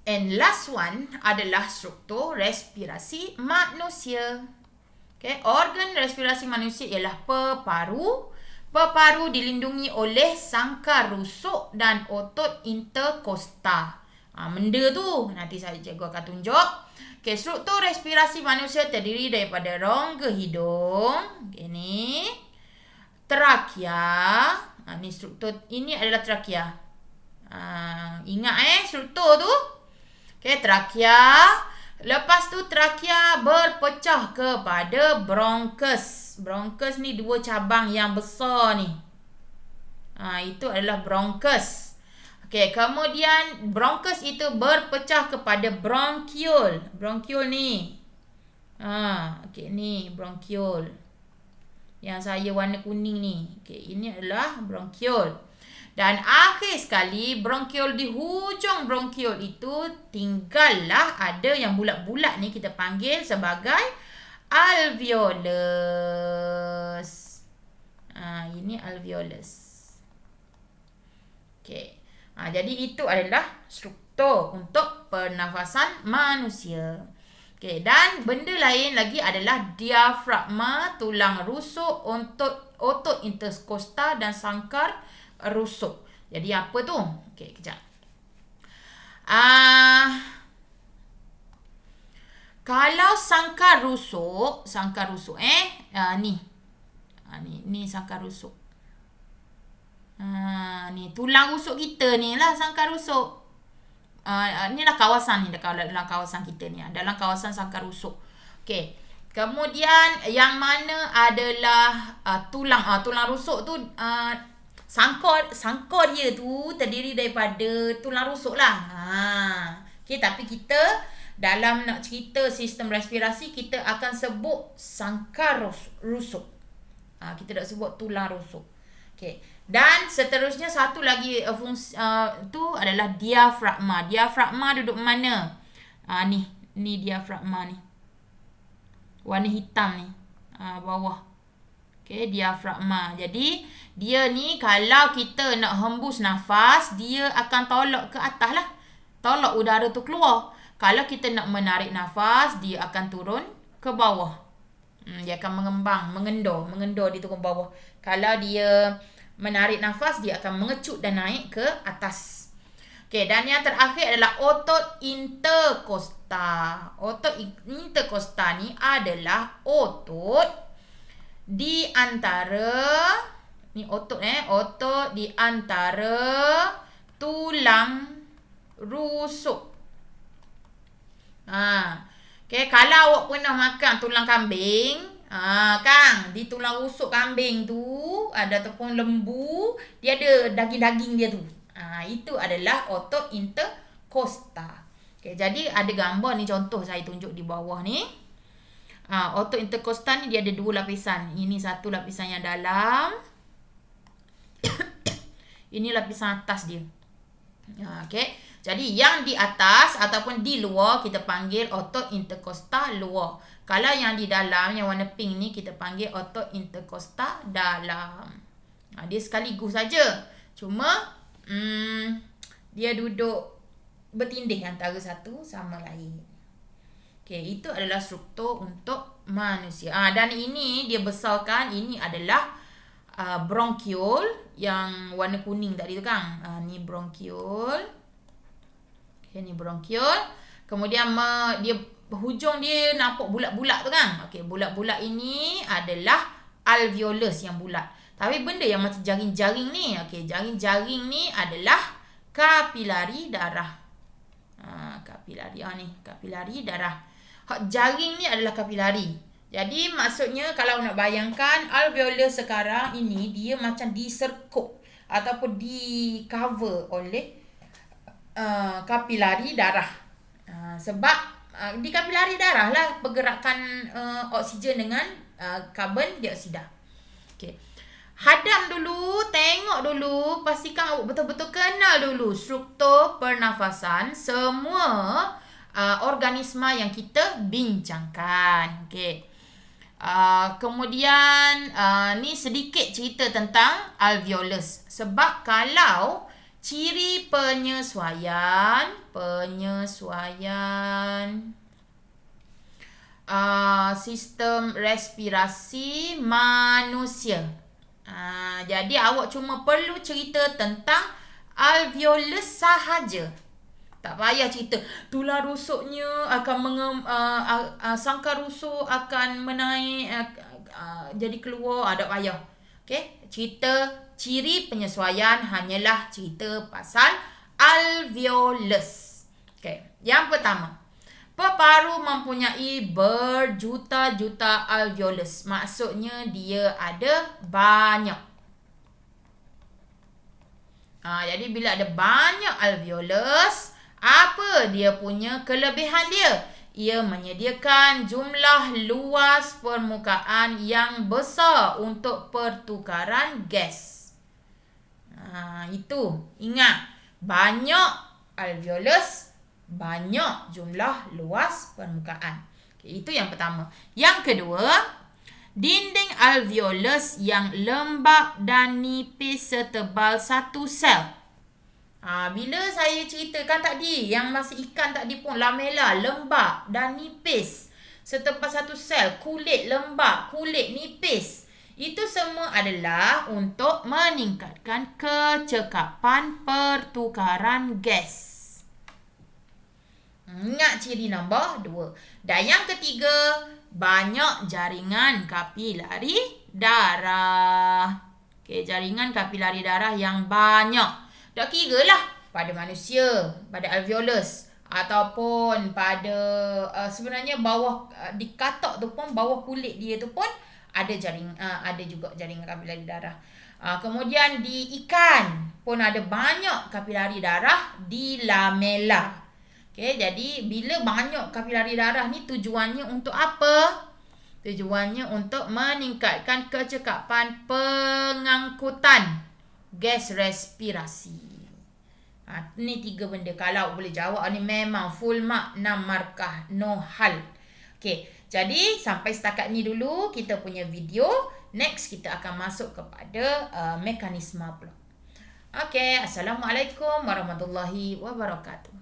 And last one adalah struktur respirasi manusia. Okay, organ respirasi manusia ialah peparu. Peparu dilindungi oleh sangkar rusuk dan otot interkosta. Benda tu nanti saya cikgu akan tunjuk. Okay, struktur respirasi manusia terdiri daripada rongga hidung. Okay, ni. Trakea. Ni struktur, ini adalah trakea. Ingat struktur tu. Okay, trakea. Lepas tu trakea berpecah kepada bronkus. Bronkus ni dua cabang yang besar ni. Itu adalah bronkus. Okay, kemudian bronkus itu berpecah kepada bronkiol. Bronkiol ni. Okay, ni bronkiol. Yang saya warna kuning ni. Okay, ini adalah bronkiol. Dan akhir sekali, bronkiol di hujung bronkiol itu tinggallah ada yang bulat-bulat ni kita panggil sebagai alveolus. Ini alveolus. Okey. Jadi itu adalah struktur untuk pernafasan manusia. Okey, dan benda lain lagi adalah diafragma, tulang rusuk, otot interkosta dan sangkar rusuk. Jadi apa tu? Okey, kejap. Kalau sangkar rusuk ni sangkar rusuk. Ni tulang rusuk kita ni lah sangkar rusuk. Ni lah kawasan ni dalam kawasan kita ni, dalam kawasan sangkar rusuk. Okey. Kemudian yang mana adalah tulang rusuk tu, sangkar dia tu terdiri daripada tulang rusuk lah. Okay, tapi kita dalam nak cerita sistem respirasi, kita akan sebut sangkar rusuk. Kita tak sebut tulang rusuk. Okay. Dan seterusnya satu lagi fungsi tu adalah diafragma. Diafragma duduk mana? Ni diafragma ni. Warna hitam ni. Bawah. Okay, diafragma. Jadi, dia ni kalau kita nak hembus nafas, dia akan tolak ke atas lah. Tolak udara tu keluar. Kalau kita nak menarik nafas, dia akan turun ke bawah. Dia akan mengembang, mengendor dia turun bawah. Kalau dia menarik nafas, dia akan mengecut dan naik ke atas. Okay, dan yang terakhir adalah otot interkosta. Otot interkosta ni adalah otot di antara otot di antara tulang rusuk. Okay, kalau awak pernah makan tulang kambing, Kang, di tulang rusuk kambing tu ada ataupun lembu, dia ada daging-daging dia tu. Itu adalah otot interkosta. Okay, jadi ada gambar ni, contoh saya tunjuk di bawah ni. Otot interkosta ni dia ada dua lapisan. Ini satu lapisan yang dalam. Ini lapisan atas dia. Okey. Jadi yang di atas ataupun di luar kita panggil otot interkosta luar. Kalau yang di dalam yang warna pink ni kita panggil otot interkosta dalam. Dia sekaligus saja. Cuma dia duduk bertindih antara satu sama lain. Okey, itu adalah struktur untuk manusia. Dan ini dia besarkan, ini adalah bronkiol yang warna kuning tadi tu kan. Ni bronkiol. Okey, ni bronkiol. Kemudian dia hujung dia nampak bulat-bulat tu kan. Okey, bulat-bulat ini adalah alveolus yang bulat. Tapi benda yang macam jaring-jaring ni, okey, jaring-jaring ni adalah kapilari darah. Kapilari ni, kapilari darah. Jaring ni adalah kapilari. Jadi maksudnya kalau nak bayangkan alveolus sekarang ini dia macam diserkup ataupun di cover oleh kapilari darah. Sebab di kapilari darah lah pergerakan oksigen dengan karbon dioksida. Okey. Hadam dulu, tengok dulu, pastikan awak betul-betul kenal dulu struktur pernafasan semua organisma yang kita bincangkan. Okey. Kemudian ni sedikit cerita tentang alveolus. Sebab kalau Ciri penyesuaian sistem respirasi manusia. Jadi awak cuma perlu cerita tentang alveolus sahaja. Tak payah cerita tular rusuknya akan sangkar rusuk akan menaik jadi keluar, tak payah. Okey, cerita ciri penyesuaian hanyalah cerita pasal alveolus. Okey, yang pertama, paru-paru mempunyai berjuta-juta alveolus. Maksudnya dia ada banyak. Jadi bila ada banyak alveolus, apa dia punya kelebihan dia? Ia menyediakan jumlah luas permukaan yang besar untuk pertukaran gas. Itu. Ingat, banyak alveolus, banyak jumlah luas permukaan. Okay, itu yang pertama. Yang kedua, dinding alveolus yang lembap dan nipis setebal satu sel. Bila saya ceritakan tadi, yang masa ikan tadi pun lamela, lembap dan nipis. Setebal satu sel, kulit lembap, kulit nipis. Itu semua adalah untuk meningkatkan kecekapan pertukaran gas. Ingat ciri nombor 2. Dan yang ketiga, banyak jaringan kapilari darah. Okey, jaringan kapilari darah yang banyak. Tak kira lah pada manusia, pada alveolus ataupun pada sebenarnya bawah di katak tu pun, bawah kulit dia tu pun ada juga jaringan kapilari darah. Kemudian di ikan pun ada banyak kapilari darah di lamela. Okey, jadi bila banyak kapilari darah ni tujuannya untuk apa? Tujuannya untuk meningkatkan kecekapan pengangkutan gas respirasi. Ni 3 benda. Kalau boleh jawab ni memang full mark, 6 markah, no hal. Okey, jadi sampai setakat ni dulu kita punya video. Next kita akan masuk kepada mekanisme pula. Okey, Assalamualaikum warahmatullahi wabarakatuh.